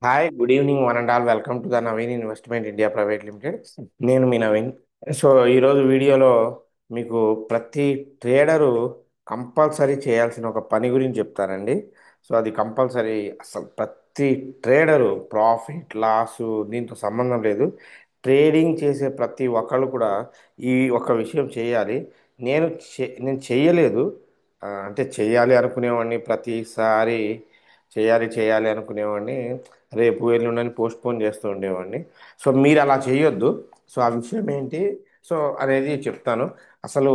Hi good evening one and all welcome to the Naveen investment India private limited. నేను మీ Naveen. So ఈరోజు వీడియోలో మీకు ప్రతి ట్రేడరు కంపల్సరీ చేయాల్సిన ఒక పని గురించి చెప్తానండి. సో అది కంపల్సరీ, అసలు ప్రతి ట్రేడరు ప్రాఫిట్ లాసు దీంతో సంబంధం లేదు. ట్రేడింగ్ చేసే ప్రతి ఒక్కళ్ళు కూడా ఈ ఒక విషయం చేయాలి. నేను చేయలేదు. అంటే చేయాలి అనుకునేవాడిని, ప్రతిసారి చేయాలి చేయాలి అనుకునేవాడిని, రేపు ఎల్లుండని పోస్ట్ పోన్ చేస్తూ ఉండేవాడిని. సో మీరు అలా చేయొద్దు. సో ఆ విషయం ఏంటి సో అనేది చెప్తాను. అసలు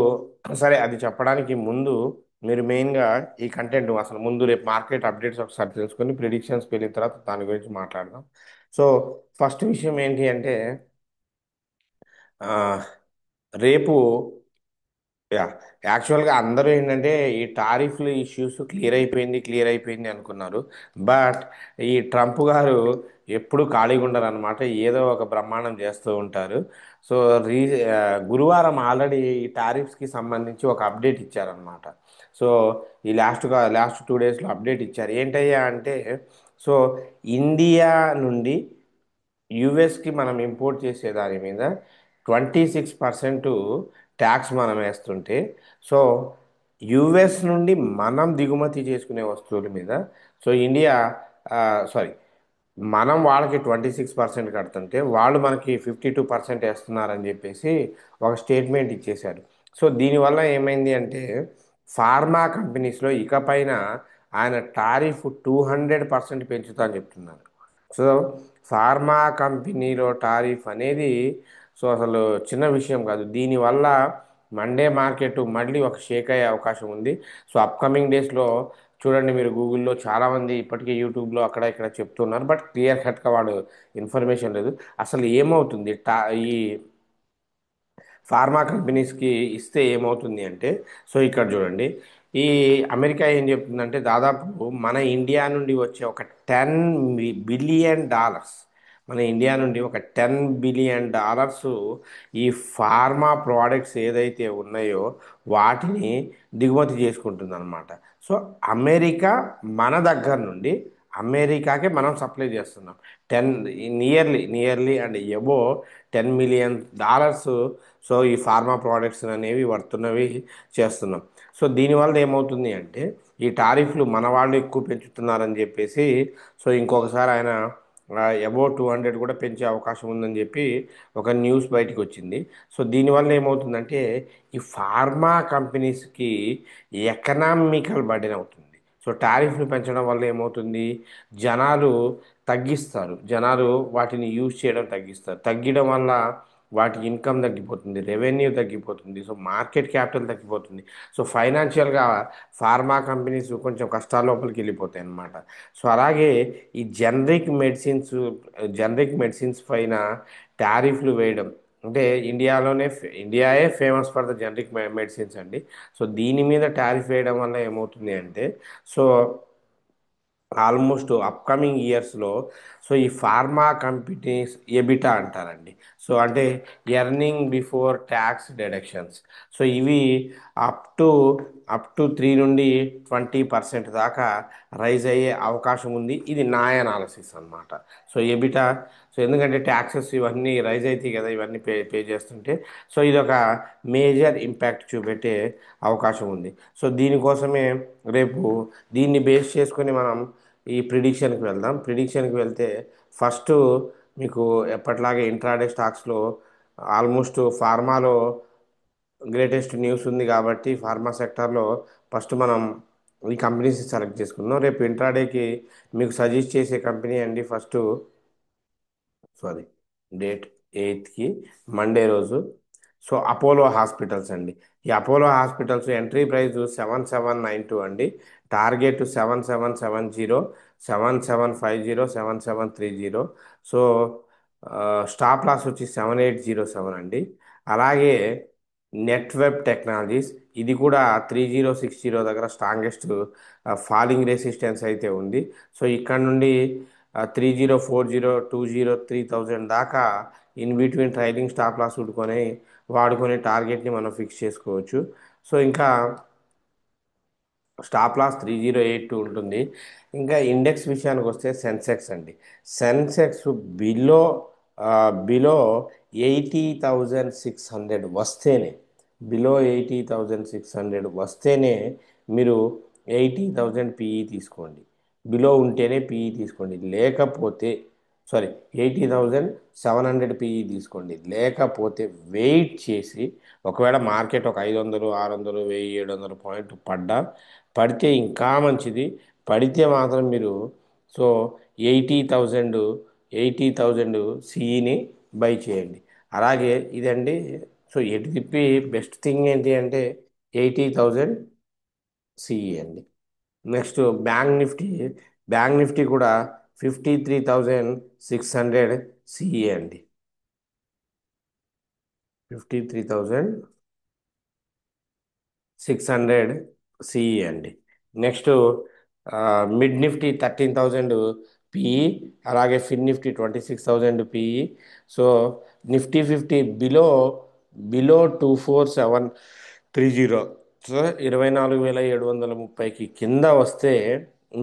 సరే, అది చెప్పడానికి ముందు మీరు మెయిన్గా ఈ కంటెంట్ అసలు ముందు రేపు మార్కెట్ అప్డేట్స్ ఒకసారి తెలుసుకొని ప్రిడిక్షన్స్కి వెళ్ళిన తర్వాత దాని గురించి మాట్లాడదాం. సో ఫస్ట్ విషయం ఏంటి అంటే ఆ, రేపు యా యాక్చువల్గా అందరూ ఏంటంటే ఈ టారిఫ్లు ఇష్యూస్ క్లియర్ అయిపోయింది అనుకున్నారు. బట్ ఈ ట్రంప్ గారు ఎప్పుడు ఖాళీగా ఉండరు అనమాట. ఏదో ఒక బ్రహ్మాండం చేస్తూ ఉంటారు. సో రీ ఆ, గురువారం ఆల్రెడీ ఈ టారిఫ్స్కి సంబంధించి ఒక అప్డేట్ ఇచ్చారనమాట. సో ఈ లాస్ట్ 2 డేస్లో అప్డేట్ ఇచ్చారు. ఏంటయ్యా అంటే సో ఇండియా నుండి యుఎస్కి మనం ఇంపోర్ట్ చేసే దాని మీద 26% ట్యాక్స్ మనం వేస్తుంటే, సో యుఎస్ నుండి మనం దిగుమతి చేసుకునే వస్తువుల మీద సో ఇండియా సారీ, మనం వాళ్ళకి 26% కడుతుంటే వాళ్ళు మనకి 52% వేస్తున్నారని చెప్పేసి ఒక స్టేట్మెంట్ ఇచ్చేశారు. సో దీనివల్ల ఏమైంది అంటే ఫార్మా కంపెనీస్లో ఇకపైన ఆయన టారిఫ్ 200% పెంచుతా అని చెప్తున్నారు. సో ఫార్మా కంపెనీలో టారిఫ్ అనేది సో అసలు చిన్న విషయం కాదు. దీనివల్ల మండే మార్కెట్ మళ్ళీ ఒక షేక్ అయ్యే అవకాశం ఉంది. సో అప్కమింగ్ డేస్లో చూడండి, మీరు గూగుల్లో చాలామంది ఇప్పటికే యూట్యూబ్లో అక్కడ ఇక్కడ చెప్తున్నారు, బట్ క్లియర్ కట్గా వాడు ఇన్ఫర్మేషన్ లేదు. అసలు ఏమవుతుంది ఈ ఫార్మా కంపెనీస్కి ఇస్తే ఏమవుతుంది అంటే సో ఇక్కడ చూడండి, ఈ అమెరికా ఏం చెప్తుందంటే దాదాపు మన ఇండియా నుండి వచ్చే ఒక 10 బిలియన్ డాలర్స్, మన ఇండియా నుండి ఒక $10 బిలియన్ ఈ ఫార్మా ప్రోడక్ట్స్ ఏదైతే ఉన్నాయో వాటిని దిగుమతి చేసుకుంటుంది అనమాట. సో అమెరికా మన దగ్గర నుండి అమెరికాకే మనం సప్లై చేస్తున్నాం. Ten nearly and above $10 million. So ఈ ఫార్మా ప్రోడక్ట్స్ అనేవి వర్తున్నవి చేస్తున్నాం. సో దీనివల్ల ఏమవుతుంది అంటే ఈ టారిఫ్లు మన వాళ్ళు ఎక్కువ పెంచుతున్నారని చెప్పేసి సో ఇంకొకసారి ఆయన అబౌవ్ 200 కూడా పెంచే అవకాశం ఉందని చెప్పి ఒక న్యూస్ బయటకు వచ్చింది. సో దీనివల్ల ఏమవుతుందంటే ఈ ఫార్మా కంపెనీస్కి ఎకనామికల్ బర్డెన్ అవుతుంది. సో టారిఫ్లు పెంచడం వల్ల ఏమవుతుంది, జనాలు జనాలు వాటిని యూజ్ చేయడం తగ్గిస్తారు. తగ్గడం వల్ల వాటి ఇన్కమ్ తగ్గిపోతుంది, రెవెన్యూ తగ్గిపోతుంది, సో మార్కెట్ క్యాపిటల్ తగ్గిపోతుంది. సో ఫైనాన్షియల్గా ఫార్మా కంపెనీస్ కొంచెం కష్టాల లోపలికి వెళ్ళిపోతాయి అన్నమాట. సో అలాగే ఈ జనరిక్ మెడిసిన్స్ పైన టారిఫ్లు వేయడం అంటే ఇండియాయే famous for the generic medicines అండి. సో దీని మీద టారిఫ్ వేయడం వల్ల ఏమవుతుంది అంటే సో ఆల్మోస్ట్ అప్కమింగ్ ఇయర్స్లో సో ఈ ఫార్మా కంపెనీస్ ఎబిటా అంటారండి. సో అంటే earning before tax deductions. So ఇవి అప్ టు అప్ టు 3 నుండి 20% దాకా రైజ్ అయ్యే అవకాశం ఉంది. ఇది నా అనాలసిస్ అనమాట. సో ఎబిటా, సో ఎందుకంటే ట్యాక్సెస్ ఇవన్నీ రైజ్ అవుతాయి కదా, ఇవన్నీ పే పే చేస్తుంటే సో ఇది ఒక మేజర్ ఇంపాక్ట్ చూపెట్టే అవకాశం ఉంది. సో దీనికోసమే రేపు దీన్ని బేస్ చేసుకొని మనం ఈ ప్రిడిక్షన్కి వెళ్దాం. ప్రిడిక్షన్కి వెళ్తే ఫస్ట్ మీకు ఎప్పట్లాగే ఇంట్రాడే స్టాక్స్లో ఆల్మోస్ట్ ఫార్మాలో గ్రేటెస్ట్ న్యూస్ ఉంది కాబట్టి ఫార్మా సెక్టార్లో ఫస్ట్ మనం ఈ కంపెనీస్ సెలెక్ట్ చేసుకుందాం. రేపు ఇంట్రాడేకి మీకు సజెస్ట్ చేసే కంపెనీ అండి ఫస్ట్, సారీ, డేట్ 8కి మండే రోజు సో అపోలో హాస్పిటల్స్ అండి. ఈ అపోలో హాస్పిటల్స్ ఎంట్రీ ప్రైస్ 7792 అండి. టార్గెట్ 7770, 7750, 7730. సో స్టాప్ లాస్ వచ్చి 7807 అండి. అలాగే నెట్ వెబ్ టెక్నాలజీస్, ఇది కూడా 3060 దగ్గర స్ట్రాంగెస్ట్ ఫాలింగ్ రెసిస్టెన్స్ అయితే ఉంది. సో ఇక్కడ నుండి 3040, 20, 3000 దాకా in between trailing stop loss వాడుకొని టార్గెట్ని మనం ఫిక్స్ చేసుకోవచ్చు. సో ఇంకా స్టాప్ లాస్ 3082 ఉంటుంది. ఇంకా ఇండెక్స్ విషయానికి వస్తే సెన్సెక్స్ అండి. సెన్సెక్స్ బిలో బిలో 80,600 వస్తేనే, బిలో 80,600 వస్తేనే మీరు 80,000 పిఈ తీసుకోండి. బిలో ఉంటేనే పిఈ తీసుకోండి, లేకపోతే సారీ 80,700 పిఈ తీసుకోండి. లేకపోతే వెయిట్ చేసి, ఒకవేళ మార్కెట్ ఒక 500, 600, 1000, 700 పాయింట్ పడితే ఇంకా మంచిది. పడితే మాత్రం మీరు సో 80,000 80,000 సిఈని బై చేయండి. అలాగే ఇదండి. సో ఎటు తిప్పి బెస్ట్ థింగ్ ఏంటి అంటే 80,000 సిఈ అండి. Next bank Nifty. Bank Nifty కూడా 53,600 సిఈ అండి. 53,600 సిఈ అండి. Next mid Nifty 13,000 PE. అలాగే Fin Nifty 26,000 PE. So Nifty 50 below 24,730. So 24,730కి కింద వస్తే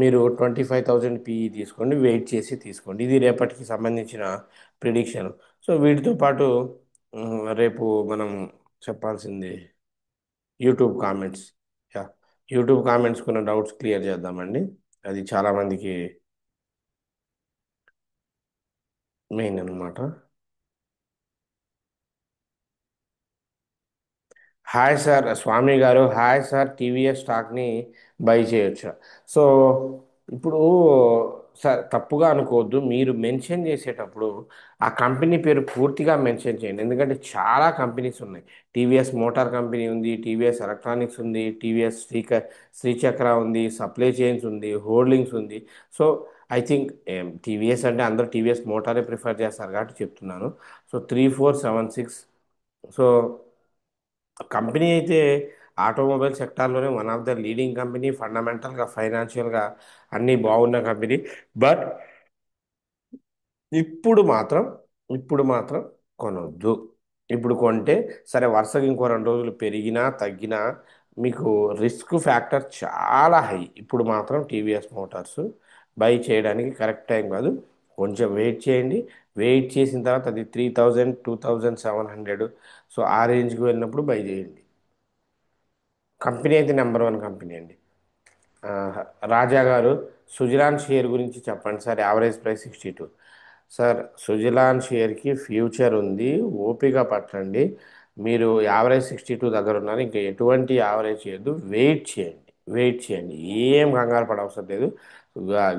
మీరు 25,000 పిఈ తీసుకోండి, వెయిట్ చేసి తీసుకోండి. ఇది రేపటికి సంబంధించిన ప్రిడిక్షన్. సో వీటితో పాటు రేపు మనం చెప్పాల్సింది YouTube comments. Yeah, YouTube comments కొన్ని డౌట్స్ క్లియర్ చేద్దామండి. అది చాలామందికి మెయిన్ అన్నమాట. హాయ్ సార్ స్వామి గారు, హాయ్ సార్, టీవీఎస్ స్టాక్ని బై చేయొచ్చా? సో ఇప్పుడు సార్ తప్పుగా అనుకోవద్దు, మీరు మెన్షన్ చేసేటప్పుడు ఆ కంపెనీ పేరు పూర్తిగా మెన్షన్ చేయండి. ఎందుకంటే చాలా కంపెనీస్ ఉన్నాయి. టీవీఎస్ మోటార్ కంపెనీ ఉంది, టీవీఎస్ ఎలక్ట్రానిక్స్ ఉంది, టీవీఎస్ శ్రీచక్ర ఉంది, సప్లై చైన్స్ ఉంది, హోల్డింగ్స్ ఉంది. సో ఐ థింక్ టీవీఎస్ అంటే అందరూ టీవీఎస్ మోటారే ప్రిఫర్ చేస్తారు కాబట్టి చెప్తున్నాను. సో 3476. సో కంపెనీ అయితే ఆటోమొబైల్ సెక్టార్లోనే one of the leading company, ఫండమెంటల్గా ఫైనాన్షియల్గా అన్నీ బాగున్న కంపెనీ. బట్ ఇప్పుడు మాత్రం ఇప్పుడు మాత్రం కొనొద్దు. ఇప్పుడు కొంటే సరే, వరుసగా ఇంకో 2 రోజులు పెరిగినా తగ్గినా మీకు రిస్క్ ఫ్యాక్టర్ చాలా హై. ఇప్పుడు మాత్రం టీవీఎస్ మోటార్స్ బై చేయడానికి కరెక్ట్ టైం కాదు. కొంచెం వెయిట్ చేయండి. వెయిట్ చేసిన తర్వాత అది 3000, 2700, సో ఆ రేంజ్కి వెళ్ళినప్పుడు బై చేయండి. కంపెనీ అయితే నెంబర్ 1 కంపెనీ అండి. ఆ, రాజా గారు, సుజలాన్ షేర్ గురించి చెప్పండి sir. Average price 62. Sir Suzlon షేర్కి ఫ్యూచర్ ఉంది, ఓపిక పట్టండి. మీరు యావరేజ్ 62 దగ్గర ఉన్నారు, ఇంకా ఎటువంటి యావరేజ్ చేయొద్దు. వెయిట్ చేయండి, వెయిట్ చేయండి. ఏం కంగారు పడ అవసరం లేదు.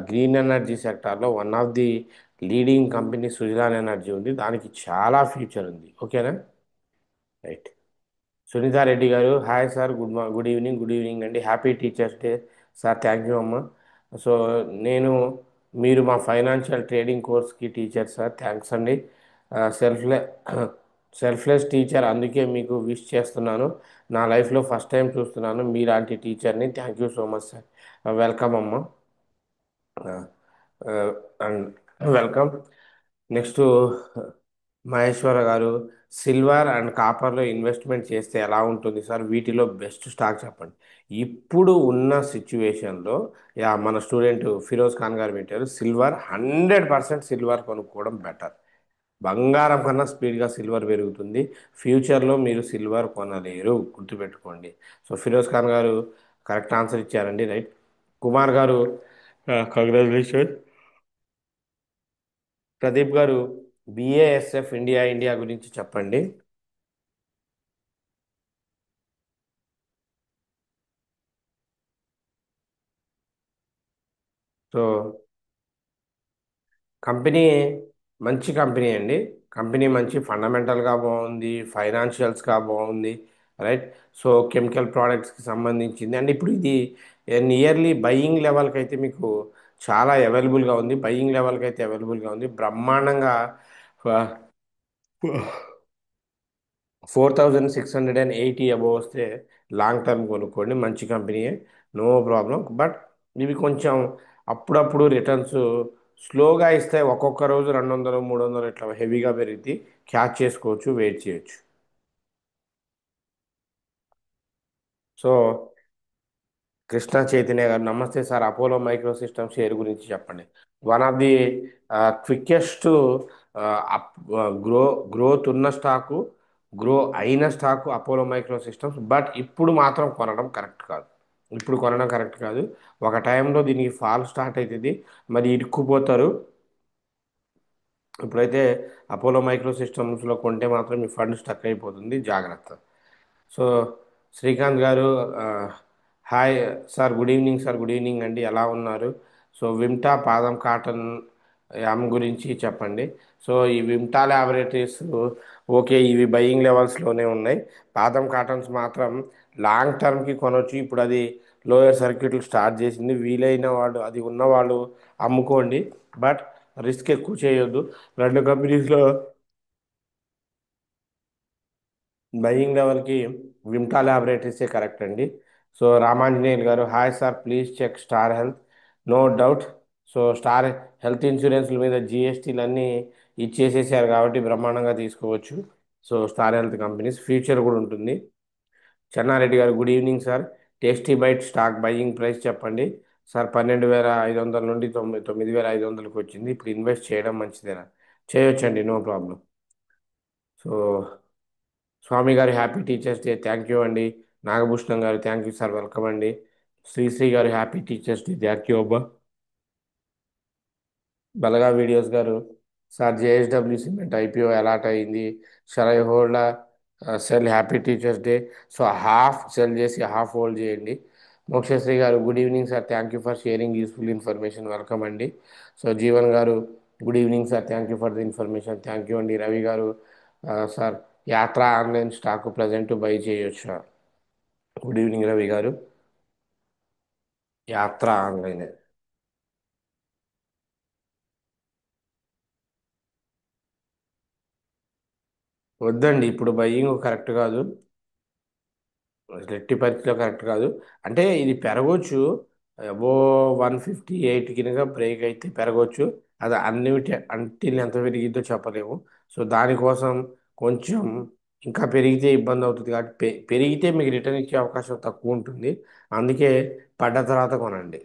గ్రీన్ ఎనర్జీ సెక్టార్లో one of the leading company Suzlon energy ఉంది, దానికి చాలా ఫ్యూచర్ ఉంది. ఓకేనా? రైట్. సునీతా రెడ్డి గారు, hi sir, good evening. Good evening అండి. Happy teachers day sir. Thank you అమ్మ. సో నేను మీరు మా ఫైనాన్షియల్ ట్రేడింగ్ కోర్స్కి టీచర్ సార్. థ్యాంక్స్ అండి. సెల్ఫ్లె సెల్ఫ్లెస్ టీచర్, అందుకే మీకు విష్ చేస్తున్నాను. నా లైఫ్లో ఫస్ట్ టైం చూస్తున్నాను మీలాంటి టీచర్ని. Thank you so much sir. Welcome అమ్మ. And welcome. నెక్స్ట్ మహేశ్వర గారు, సిల్వర్ అండ్ కాపర్లో ఇన్వెస్ట్మెంట్ చేస్తే ఎలా ఉంటుంది సార్? వీటిలో బెస్ట్ స్టాక్ చెప్పండి. ఇప్పుడు ఉన్న సిచ్యువేషన్లో మన స్టూడెంట్ ఫిరోజ్ ఖాన్ గారు పెట్టారు, సిల్వర్ 100% సిల్వర్ కొనుక్కోవడం బెటర్. బంగారం కన్నా స్పీడ్గా సిల్వర్ పెరుగుతుంది. ఫ్యూచర్లో మీరు సిల్వర్ కొనలేరు, గుర్తుపెట్టుకోండి. సో ఫిరోజ్ ఖాన్ గారు కరెక్ట్ ఆన్సర్ ఇచ్చారండి. రైట్. కుమార్ గారు, కంగ్రాచులేషన్. ప్రదీప్ గారు, బిఏఎస్ఎఫ్ ఇండియా ఇండియా గురించి చెప్పండి. సో కంపెనీ మంచి కంపెనీ అండి. కంపెనీ మంచి ఫండమెంటల్గా బాగుంది, ఫైనాన్షియల్స్గా బాగుంది. రైట్. సో కెమికల్ ప్రోడక్ట్స్కి సంబంధించింది అండ్ ఇప్పుడు ఇది నియర్లీ బయ్యింగ్ లెవెల్కి అయితే మీకు చాలా అవైలబుల్గా ఉంది. బయ్యింగ్ లెవెల్కి అయితే అవైలబుల్గా ఉంది బ్రహ్మాండంగా. 4680 అబోవ్ వస్తే లాంగ్ టర్మ్ కొనుక్కోండి, మంచి కంపెనీయే, నో ప్రాబ్లం. బట్ ఇవి కొంచెం అప్పుడప్పుడు రిటర్న్స్ స్లోగా ఇస్తాయి. ఒక్కొక్క రోజు 200, 300 ఇట్లా హెవీగా పెరిగి క్యాచ్ చేసుకోవచ్చు, వెయిట్ చేయొచ్చు. సో కృష్ణ చైతన్య గారు నమస్తే sir, Apollo micro system share గురించి చెప్పండి. One of the quickest grow growth ఉన్న స్టాకు, గ్రో అయిన stock Apollo micro systems. But ఇప్పుడు మాత్రం కొనడం కరెక్ట్ కాదు. ఇప్పుడు కొనడం కరెక్ట్ కాదు. ఒక టైంలో దీనికి ఫాల్ స్టార్ట్ అవుతుంది, మరి ఇరుక్కుపోతారు. ఇప్పుడైతే అపోలో మైక్రో సిస్టమ్స్లో కొంటే మాత్రం మీ ఫండ్ స్టక్ అయిపోతుంది, జాగ్రత్త. సో శ్రీకాంత్ గారు, ఆ, hi sir, good evening sir, good evening అండి, ఎలా ఉన్నారు? సో విమ్టా పాదం కాటన్ యామ్ గురించి చెప్పండి. సో ఈ విమ్టా ల్యాబొరేటరీస్, ఓకే, ఇవి బయింగ్ లెవెల్స్లోనే ఉన్నాయి. పాదం కాటన్స్ మాత్రం లాంగ్ టర్మ్కి కొనవచ్చు. ఇప్పుడు అది లోయర్ సర్క్యూట్లు స్టార్ట్ చేసింది. వీలైన వాళ్ళు, అది ఉన్నవాళ్ళు అమ్ముకోండి. బట్ రిస్క్ ఎక్కువ చేయొద్దు. రెండు కంపెనీస్లో బయింగ్ లెవెల్కి విమ్టా ల్యాబొరేటరీసే కరెక్ట్ అండి. సో రామాంజనేయులు గారు, hi sir, please check star health. No doubt. So star health ఇన్సూరెన్స్ల మీద జిఎస్టీలు అన్నీ ఇచ్చేసేసారు కాబట్టి బ్రహ్మాండంగా తీసుకోవచ్చు. So star health companies future కూడా ఉంటుంది. చెన్నారెడ్డి గారు, good evening sir, tasty bite stock buying price చెప్పండి సార్. 12,500 నుండి 9,500కి వచ్చింది. ఇప్పుడు ఇన్వెస్ట్ చేయడం మంచిదేనా? చేయొచ్చండి, నో ప్రాబ్లం. సో స్వామి గారు, happy teachers day, thank you అండి. నాగభూషణం గారు, థ్యాంక్ యూ సార్, వెల్కమ్ అండి. శ్రీశ్రీ గారు, happy teachers day, thank you అబ్బా. బలగా వీడియోస్ గారు, sir JSW cement IPO allot అయింది, shall I hold sell? Happy teachers day. So half sell చేసి half hold చేయండి. మోక్షశ్రీ గారు, good evening sir, thank you for sharing useful information, welcome అండి. So Jeevan గారు, good evening sir, thank you for the information, thank you అండి. రవి గారు, sir Yatra online stock present buy చేయొచ్చు? Good evening Ravi గారు. యాత్ర ఆన్లైన్ వద్దండి, ఇప్పుడు బయ్యింగ్ కరెక్ట్ కాదు. అసలు ఎట్టి పరిస్థితిలో కరెక్ట్ కాదు. అంటే ఇది పెరగవచ్చు, అబో 158 కనుక బ్రేక్ అయితే పెరగవచ్చు. అది అన్లిమిటెడ్, అంటిల్ ఎంత పెరిగిద్దో చెప్పలేము. సో దానికోసం కొంచెం ఇంకా పెరిగితే ఇబ్బంది అవుతుంది కాబట్టి పెరిగితే మీకు రిటర్న్ ఇచ్చే అవకాశం తక్కువ ఉంటుంది. అందుకే పడ్డ తర్వాత కొనండి.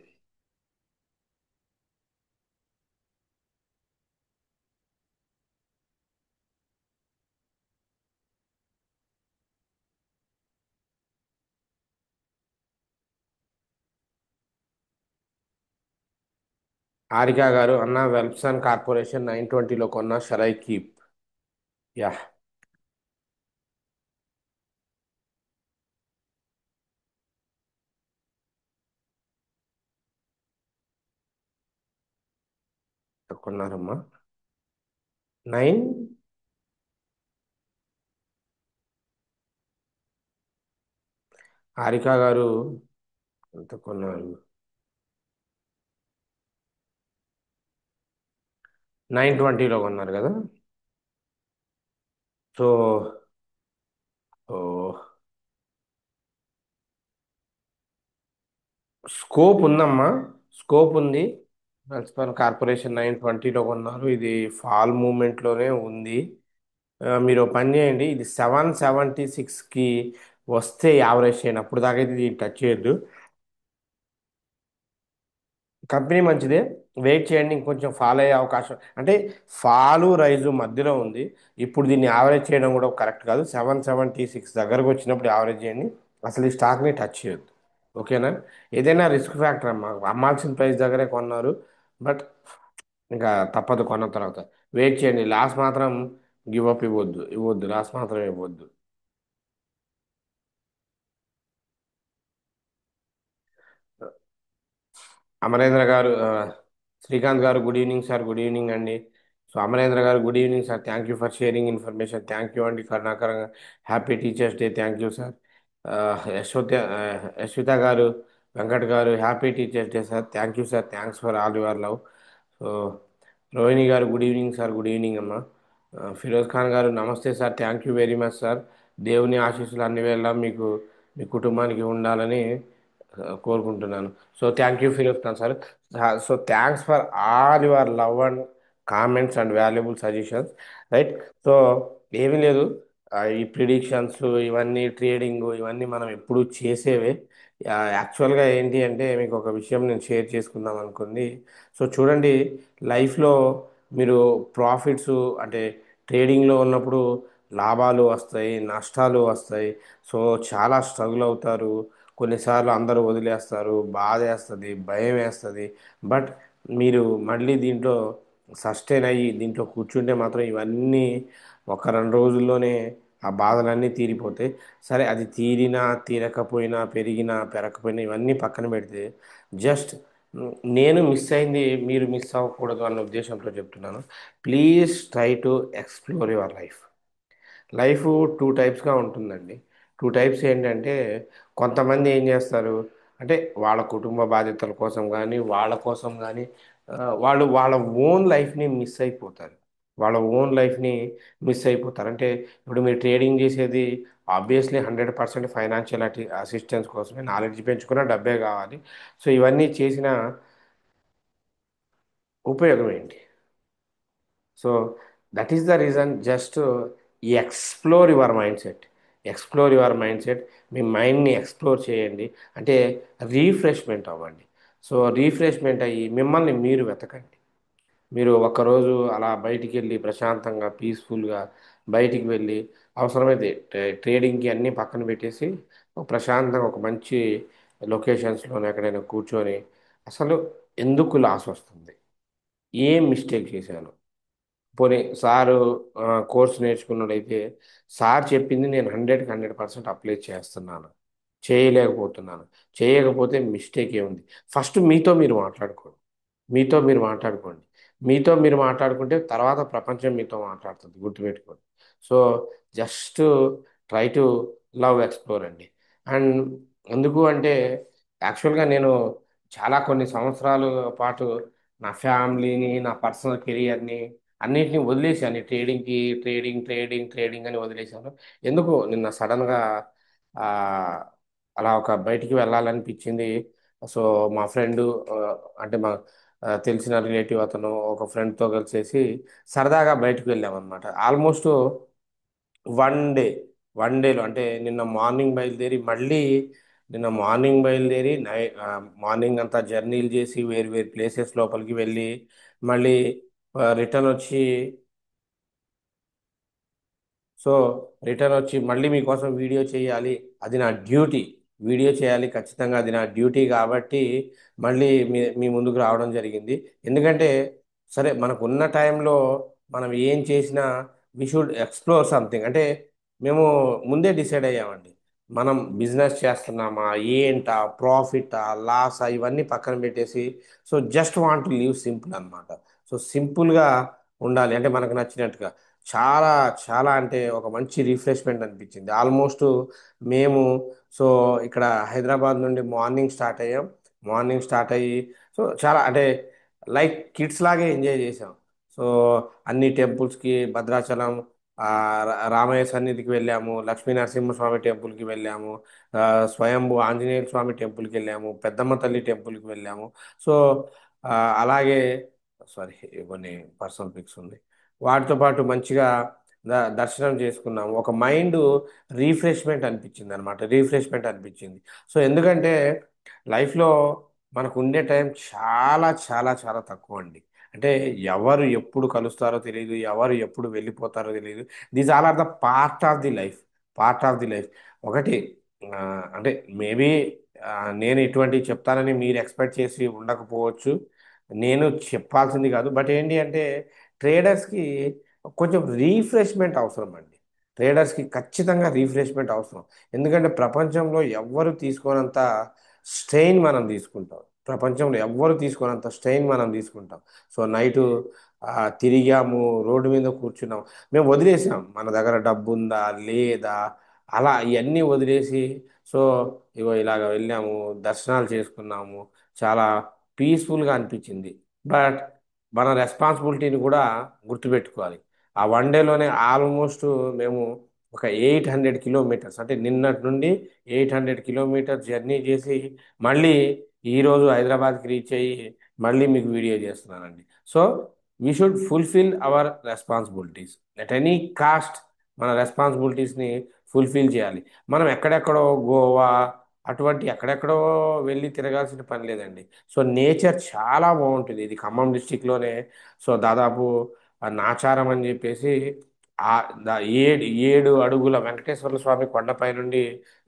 హారిక గారు, అన్న వెల్ప్సన్ కార్పొరేషన్ 920లో కొన్న షరై కీప్? యా. కొన్నారమ్మా? 9. హారిక గారు ఎంత కొన్నారు? 920లో కొన్నారు కదా. సో ఓ, స్కోప్ ఉందమ్మా, స్కోప్ ఉంది. మున్సిపల్ కార్పొరేషన్ 920లో కొన్నారు. ఇది ఫాల్ మూమెంట్లోనే ఉంది. మీరు ఒక పని చేయండి, ఇది 776కి వస్తే యావరేజ్ చేయండి. అప్పుడు దాకా అయితే ఇది టచ్ చేయొద్దు. కంపెనీ మంచిదే, వెయిట్ చేయండి. ఇంకొంచెం ఫాల్ అయ్యే అవకాశం, అంటే ఫాలు రైజు మధ్యలో ఉంది. ఇప్పుడు దీన్ని యావరేజ్ చేయడం కూడా కరెక్ట్ కాదు. 776 దగ్గరకు వచ్చినప్పుడు యావరేజ్ చేయండి. అసలు ఈ స్టాక్ని టచ్ చేయొద్దు. ఓకేనా? ఏదైనా రిస్క్ ఫ్యాక్టర్ అమ్మా, అమ్మాల్సిన ప్రైస్ దగ్గరే కొన్నారు. బట్ ఇంకా తప్పదు, కొన్న తర్వాత వెయిట్ చేయండి. లాస్ మాత్రం గివ్ అప్ ఇవ్వద్దు, ఇవ్వద్దు, లాస్ మాత్రం ఇవ్వద్దు. అమరేంద్ర గారు, శ్రీకాంత్ గారు, good evening sir, good evening అండి. సో అమరేంద్ర గారు, good evening sir, thank you for sharing information, thank you అండి. Karunakar, happy teachers day, thank you sir. Yashwitha గారు, వెంకట్ గారు, happy teachers day sir, thank you sir, thanks for all your love. So Rohini గారు, good evening sir, good evening అమ్మా. ఫిరోజ్ ఖాన్ గారు, నమస్తే sir, thank you very much sir. దేవుని ఆశీస్సులు అన్ని వేళ మీకు, మీ కుటుంబానికి ఉండాలని కోరుకుంటున్నాను. So thank you Firoz Khan sir. So thanks for all your love and comments and valuable suggestions. Right. So ఏమీ లేదు, ఈ ప్రిడిక్షన్స్, ఇవన్నీ ట్రేడింగ్, ఇవన్నీ మనం ఎప్పుడు చేసేవే. యాక్చువల్గా ఏంటి అంటే మీకు ఒక విషయం నేను షేర్ చేసుకుందాం అనుకుంది. సో చూడండి, లైఫ్లో మీరు ప్రాఫిట్స్ అంటే ట్రేడింగ్లో ఉన్నప్పుడు లాభాలు వస్తాయి, నష్టాలు వస్తాయి. సో చాలా స్ట్రగుల్ అవుతారు. కొన్నిసార్లు అందరూ వదిలేస్తారు, బాధ వేస్తుంది, భయం వేస్తుంది. బట్ మీరు మళ్ళీ దీంట్లో సస్టైన్ అయ్యి దీంట్లో కూర్చుంటే మాత్రం ఇవన్నీ ఒక 2 రోజుల్లోనే ఆ బాధలన్నీ తీరిపోతాయి. సరే, అది తీరినా తీరకపోయినా పెరిగినా పెరగకపోయినా ఇవన్నీ పక్కన పెడితే జస్ట్ నేను మిస్ అయింది మీరు మిస్ అవ్వకూడదు అన్న ఉద్దేశంతో చెప్తున్నాను. Please try to explore your life. Life two టైప్స్గా ఉంటుందండి. టూ టైప్స్ ఏంటంటే, కొంతమంది ఏం చేస్తారు అంటే వాళ్ళ కుటుంబ బాధ్యతల కోసం కానీ వాళ్ళ కోసం కానీ వాళ్ళు వాళ్ళ ఓన్ లైఫ్ని మిస్ అయిపోతారు. వాళ్ళ ఓన్ లైఫ్ని మిస్ అయిపోతారు అంటే ఇప్పుడు మీరు ట్రేడింగ్ చేసేది ఆబ్వియస్లీ 100% ఫైనాన్షియల్ అసిస్టెన్స్ కోసమే. నాలెడ్జ్ పెంచుకున్న డబ్బే కావాలి. సో ఇవన్నీ చేసిన ఉపయోగం ఏంటి? So that is the reason. Just explore your mind set. Explore your mind set. మీ మైండ్ని ఎక్స్ప్లోర్ చేయండి. అంటే రీఫ్రెష్మెంట్ అవ్వండి. సో రీఫ్రెష్మెంట్ అయ్యి మిమ్మల్ని మీరు వెతకండి. మీరు ఒక్కరోజు అలా బయటికి వెళ్ళి ప్రశాంతంగా పీస్ఫుల్గా బయటికి వెళ్ళి అవసరమైతే ట్రేడింగ్కి అన్నీ పక్కన పెట్టేసి ఒక ప్రశాంతంగా ఒక మంచి లొకేషన్స్లో ఎక్కడైనా కూర్చొని అసలు ఎందుకు లాస్ వస్తుంది, ఏం మిస్టేక్ చేశాను, పోనీ సారు కోర్స్ నేర్చుకున్నట్టయితే సార్ చెప్పింది నేను 100% అప్లై చేస్తున్నాను, చేయలేకపోతున్నాను. చేయకపోతే మిస్టేక్ ఏముంది? ఫస్ట్ మీతో మీరు మాట్లాడుకోండి. మీతో మీరు మాట్లాడుకోండి. మీతో మీరు మాట్లాడుకుంటే తర్వాత ప్రపంచం మీతో మాట్లాడుతుంది, గుర్తుపెట్టుకోండి. So just try to love explore అండి. అండ్ ఎందుకు అంటే యాక్చువల్గా నేను చాలా కొన్ని సంవత్సరాల పాటు నా ఫ్యామిలీని, నా పర్సనల్ కెరియర్ని అన్నిటిని వదిలేశాను. ట్రేడింగ్కి ట్రేడింగ్ ట్రేడింగ్ ట్రేడింగ్ అని వదిలేశాను. ఎందుకు నిన్న సడన్గా అలా ఒక బయటికి వెళ్ళాలనిపించింది. సో మా ఫ్రెండ్ అంటే మా తెలిసిన రిలేటివ్ అతను ఒక ఫ్రెండ్తో కలిసేసి సరదాగా బయటకు వెళ్ళామన్నమాట. ఆల్మోస్ట్ 1 డే, 1 డేలో అంటే నిన్న మార్నింగ్ బయలుదేరి మార్నింగ్ అంతా జర్నీలు చేసి వేరు వేరు ప్లేసెస్ లోపలికి వెళ్ళి మళ్ళీ రిటర్న్ వచ్చి సో రిటర్న్ వచ్చి మళ్ళీ మీకోసం వీడియో చేయాలి, అది నా డ్యూటీ. వీడియో చేయాలి ఖచ్చితంగా, అది నా డ్యూటీ కాబట్టి మళ్ళీ మీ ముందుకు రావడం జరిగింది. ఎందుకంటే సరే మనకున్న టైంలో మనం ఏం చేసినా వి షుడ్ ఎక్స్ప్లోర్ సంథింగ్. అంటే మేము ముందే డిసైడ్ అయ్యామండి. మనం బిజినెస్ చేస్తున్నామా, ఏంటా, ప్రాఫిటా, లాసా, ఇవన్నీ పక్కన పెట్టేసి so just want to live simple అనమాట. సో సింపుల్గా ఉండాలి అంటే మనకు నచ్చినట్టుగా. చాలా చాలా అంటే ఒక మంచి రిఫ్రెష్మెంట్ అనిపించింది. ఆల్మోస్ట్ మేము సో ఇక్కడ హైదరాబాద్ నుండి మార్నింగ్ స్టార్ట్ అయ్యాం. మార్నింగ్ స్టార్ట్ అయ్యి సో చాలా అంటే లైక్ కిడ్స్ లాగే ఎంజాయ్ చేసాం. సో అన్ని టెంపుల్స్కి భద్రాచలం, రామయ్య సన్నిధికి వెళ్ళాము, లక్ష్మీ నరసింహస్వామి టెంపుల్కి వెళ్ళాము, ఆ, స్వయంభూ ఆంజనేయ స్వామి టెంపుల్కి వెళ్ళాము, పెద్దమ్మ తల్లి టెంపుల్కి వెళ్ళాము. సో ఆ, అలాగే సారీ కొన్ని పర్సనల్ పిక్స్ ఉంది. వాటితో పాటు మంచిగా దర్శనం చేసుకున్నాము. ఒక మైండ్ రీఫ్రెష్మెంట్ అనిపించింది అనమాట. రీఫ్రెష్మెంట్ అనిపించింది. సో ఎందుకంటే లైఫ్లో మనకు ఉండే టైం చాలా చాలా చాలా తక్కువ అండి. అంటే ఎవరు ఎప్పుడు కలుస్తారో తెలియదు, ఎవరు ఎప్పుడు వెళ్ళిపోతారో తెలియదు. These all are the part of the life. Part of the life. ఒకటి ఆ, అంటే మేబీ నేను ఇటువంటి చెప్తానని మీరు ఎక్స్పెక్ట్ చేసి ఉండకపోవచ్చు. నేను చెప్పాల్సింది కాదు. బట్ ఏంటి అంటే ట్రేడర్స్కి కొంచెం రీఫ్రెష్మెంట్ అవసరం అండి. ట్రేడర్స్కి ఖచ్చితంగా రీఫ్రెష్మెంట్ అవసరం. ఎందుకంటే ప్రపంచంలో ఎవ్వరు తీసుకోనంత స్ట్రెయిన్ మనం తీసుకుంటాం. ప్రపంచంలో ఎవ్వరు తీసుకోనంత స్ట్రెయిన్ మనం తీసుకుంటాం. సో నైటు తిరిగాము, రోడ్డు మీద కూర్చున్నాం. మేము వదిలేసాం మన దగ్గర డబ్బు ఉందా లేదా, అలా ఇవన్నీ వదిలేసి సో ఇగో ఇలాగ వెళ్ళాము, దర్శనాలు చేసుకున్నాము, చాలా పీస్ఫుల్గా అనిపించింది. బట్ మన రెస్పాన్సిబిలిటీని కూడా గుర్తుపెట్టుకోవాలి. ఆ 1 డేలోనే ఆల్మోస్ట్ మేము ఒక 800 కిలోమీటర్స్ అంటే నిన్నటి నుండి 800 కిలోమీటర్స్ జర్నీ చేసి మళ్ళీ ఈరోజు హైదరాబాద్కి రీచ్ అయ్యి మళ్ళీ మీకు వీడియో చేస్తున్నానండి. So we should fulfil our responsibilities at any cost. మన రెస్పాన్సిబిలిటీస్ని ఫుల్ఫిల్ చేయాలి. మనం ఎక్కడెక్కడో గోవా అటువంటి ఎక్కడెక్కడో వెళ్ళి తిరగాల్సిన పని లేదండి. సో నేచర్ చాలా బాగుంటుంది. ఇది ఖమ్మం డిస్టిక్లోనే. సో దాదాపు నాచారం అని చెప్పేసి ఆ ఏడు ఏడు అడుగుల వెంకటేశ్వర స్వామి కొండపై నుండి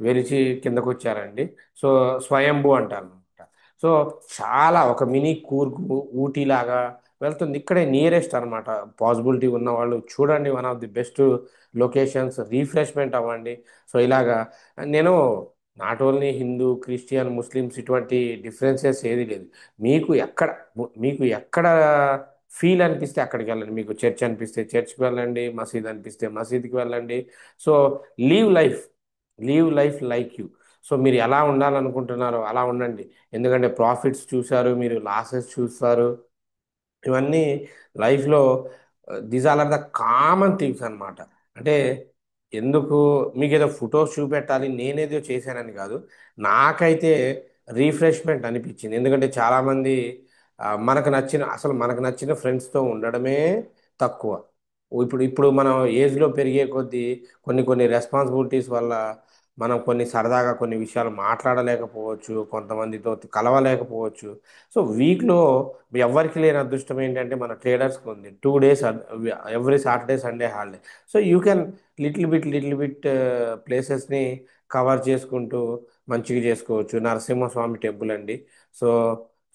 వెలిచి కిందకు వచ్చారండి. సో స్వయంభూ అంటారు అనమాట. సో చాలా ఒక మినీ కూర్గు ఊటీ లాగా వెళ్తుంది. ఇక్కడే నియరెస్ట్ అనమాట. పాసిబిలిటీ ఉన్న వాళ్ళు చూడండి, one of the best locations. Refreshment అవ్వండి. సో ఇలాగా నేను not only Hindu, Christian, Muslims ఇటువంటి డిఫరెన్సెస్ ఏది లేదు. మీకు ఎక్కడ ఫీల్ అనిపిస్తే అక్కడికి వెళ్ళండి. మీకు చర్చ్ అనిపిస్తే చర్చ్కి వెళ్ళండి, మసీద్ అనిపిస్తే మసీద్కి వెళ్ళండి. So leave life leave life like you. So మీరు ఎలా ఉండాలనుకుంటున్నారో అలా ఉండండి. ఎందుకంటే ప్రాఫిట్స్ చూశారు, మీరు లాసెస్ చూస్తారు. ఇవన్నీ లైఫ్లో these are the common things అన్నమాట. అంటే ఎందుకు మీకు ఏదో ఫొటోస్ చూపెట్టాలి, నేనేదో చేశానని కాదు. నాకైతే రీఫ్రెష్మెంట్ అనిపించింది. ఎందుకంటే చాలామంది మనకు నచ్చిన ఫ్రెండ్స్తో ఉండడమే తక్కువ. ఇప్పుడు ఇప్పుడు మనం ఏజ్లో పెరిగే కొద్దీ కొన్ని కొన్ని రెస్పాన్సిబిలిటీస్ వల్ల మనం కొన్ని సరదాగా కొన్ని విషయాలు మాట్లాడలేకపోవచ్చు, కొంతమందితో కలవలేకపోవచ్చు. సో వీక్లో ఎవరికి లేని అదృష్టం ఏంటంటే మన ట్రేడర్స్కి ఉంది. 2 days every Saturday Sunday holiday. So you can little bit ప్లేసెస్ని కవర్ చేసుకుంటూ మంచిగా చేసుకోవచ్చు. నరసింహస్వామి టెంపుల్ అండి. సో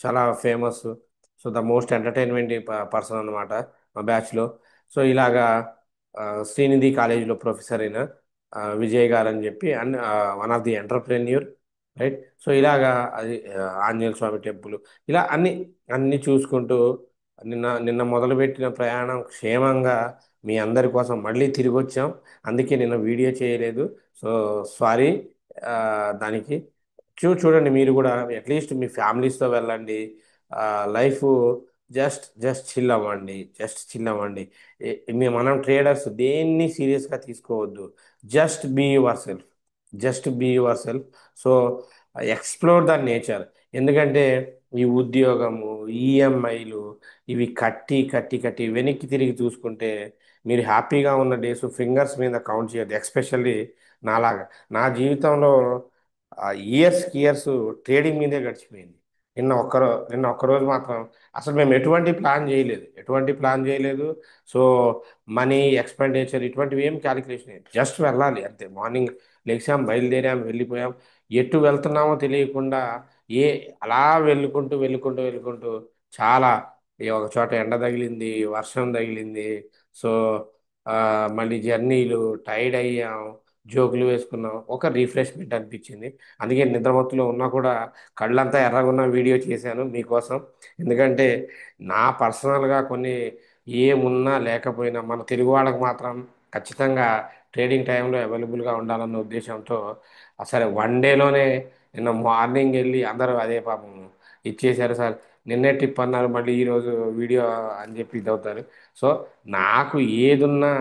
చాలా famous. So the most entertainment person అనమాట మా బ్యాచ్లో. సో ఇలాగా శ్రీనిధి కాలేజీలో ప్రొఫెసర్ అయిన విజయ్ గారు అని చెప్పి, and one of the entrepreneur, right. So ఇలాగా అది ఆంజనేయ స్వామి టెంపుల్, ఇలా అన్ని చూసుకుంటూ నిన్న నిన్న మొదలుపెట్టిన ప్రయాణం క్షేమంగా మీ అందరి కోసం మళ్ళీ తిరిగి వచ్చాం. అందుకే నిన్న వీడియో చేయలేదు. సో సారీ దానికి. చూడండి మీరు కూడా అట్లీస్ట్ మీ ఫ్యామిలీస్తో వెళ్ళండి. లైఫ్ జస్ట్ చిల్ అవ్వండి. జస్ట్ చిల్ అవ్వండి. మనం ట్రేడర్స్ దేన్ని సీరియస్గా తీసుకోవద్దు. Just be yourself. Just be yourself. So explore the nature. ఎందుకంటే ఈ ఉద్యోగము, ఈఎంఐలు ఇవి కట్టి కట్టి కట్టి వెనక్కి తిరిగి చూసుకుంటే మీరు హ్యాపీగా ఉన్న డేస్ ఫింగర్స్ మీద కౌంట్ చేయొద్దు. ఎక్స్పెషల్లీ నాలాగా నా జీవితంలో ఇయర్స్కి ఇయర్స్ ట్రేడింగ్ మీదే గడిచిపోయింది. నిన్న ఒక్కరోజు మాత్రం అసలు మేము ఎటువంటి ప్లాన్ చేయలేదు. సో మనీ ఎక్స్పెండిచర్ ఇటువంటివి ఏం క్యాలిక్యులేషన్, జస్ట్ వెళ్ళాలి అంతే. మార్నింగ్ లెగ్సాం, బయలుదేరాం, వెళ్ళిపోయాం. ఎటు వెళ్తున్నామో తెలియకుండా ఏ అలా వెళ్ళుకుంటూ చాలా ఒక చోట ఎండ తగిలింది, వర్షం తగిలింది. సో ఆ, మళ్ళీ జర్నీలు, టైర్డ్ అయ్యాం, జోకులు వేసుకున్నాం, ఒక రీఫ్రెష్మెంట్ అనిపించింది. అందుకే నిద్రమత్తులో ఉన్నా కూడా కళ్ళంతా ఎర్రగున్న వీడియో చేశాను మీకోసం. ఎందుకంటే నా పర్సనల్గా కొన్ని ఏమున్నా లేకపోయినా మన తెలుగు వాళ్ళకి మాత్రం ఖచ్చితంగా ట్రేడింగ్ టైంలో అవైలబుల్గా ఉండాలన్న ఉద్దేశంతో అసలు 1 డేలోనే నిన్న మార్నింగ్ వెళ్ళి అందరూ అదే పాపం ఇచ్చేశారు సార్. నిన్నే టిప్ అన్నారు, మళ్ళీ ఈరోజు వీడియో అని చెప్పి ఇదవుతారు. సో నాకు ఏదున్నా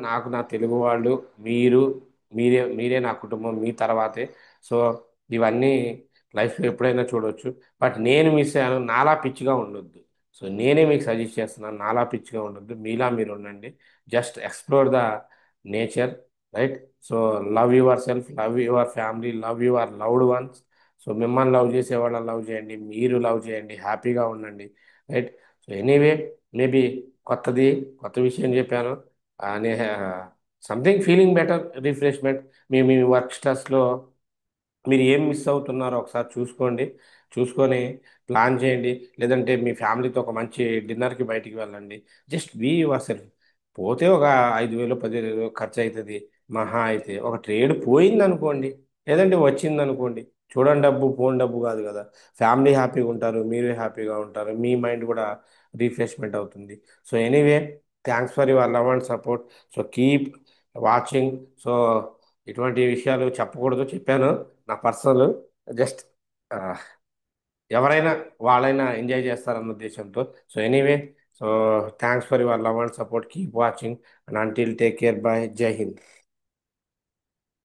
నాకు నా తెలుగు వాళ్ళు, మీరు మీరే నా కుటుంబం, మీ తర్వాతే. సో ఇవన్నీ లైఫ్లో ఎప్పుడైనా చూడొచ్చు. బట్ నేను మిస్ అయ్యాను, నాలా పిచ్చిగా ఉండొద్దు. సో నేనే మీకు సజెస్ట్ చేస్తున్నాను, నాలా పిచ్చిగా ఉండొద్దు, మీలా మీరు ఉండండి. Just explore the nature, right. So love your self, love your family, love your loved ones. So మిమ్మల్ని లవ్ చేసే వాళ్ళని లవ్ చేయండి, మీరు లవ్ చేయండి, హ్యాపీగా ఉండండి, రైట్. సో ఎనీవే, మేబీ కొత్తది కొత్త విషయం చెప్పాను. నే సంథింగ్ ఫీలింగ్ బెటర్, రిఫ్రెష్మెంట్. మీ వర్క్ స్ట్రెస్లో మీరు ఏం మిస్ అవుతున్నారో ఒకసారి చూసుకోండి. చూసుకొని ప్లాన్ చేయండి. లేదంటే మీ ఫ్యామిలీతో ఒక మంచి డిన్నర్కి బయటికి వెళ్ళండి. Just be yourself. పోతే ఒక 5,000 10,000 ఖర్చు అవుతుంది. మహా అయితే ఒక ట్రేడ్ పోయింది అనుకోండి, లేదంటే వచ్చింది అనుకోండి. చూడండి, డబ్బు పోని డబ్బు కాదు కదా. ఫ్యామిలీ హ్యాపీగా ఉంటారు, మీరు హ్యాపీగా ఉంటారు, మీ మైండ్ కూడా రిఫ్రెష్మెంట్ అవుతుంది. So anyway, thanks for your love and support. So keep watching. So ఇటువంటి విషయాలు చెప్పకూడదు, చెప్పాను. నా పర్సనల్ జస్ట్ ఎవరైనా వాళ్ళైనా ఎంజాయ్ చేస్తారన్న ఉద్దేశంతో. So anyway, so thanks for your love and support. Keep watching and until take care. By. జై హింద్.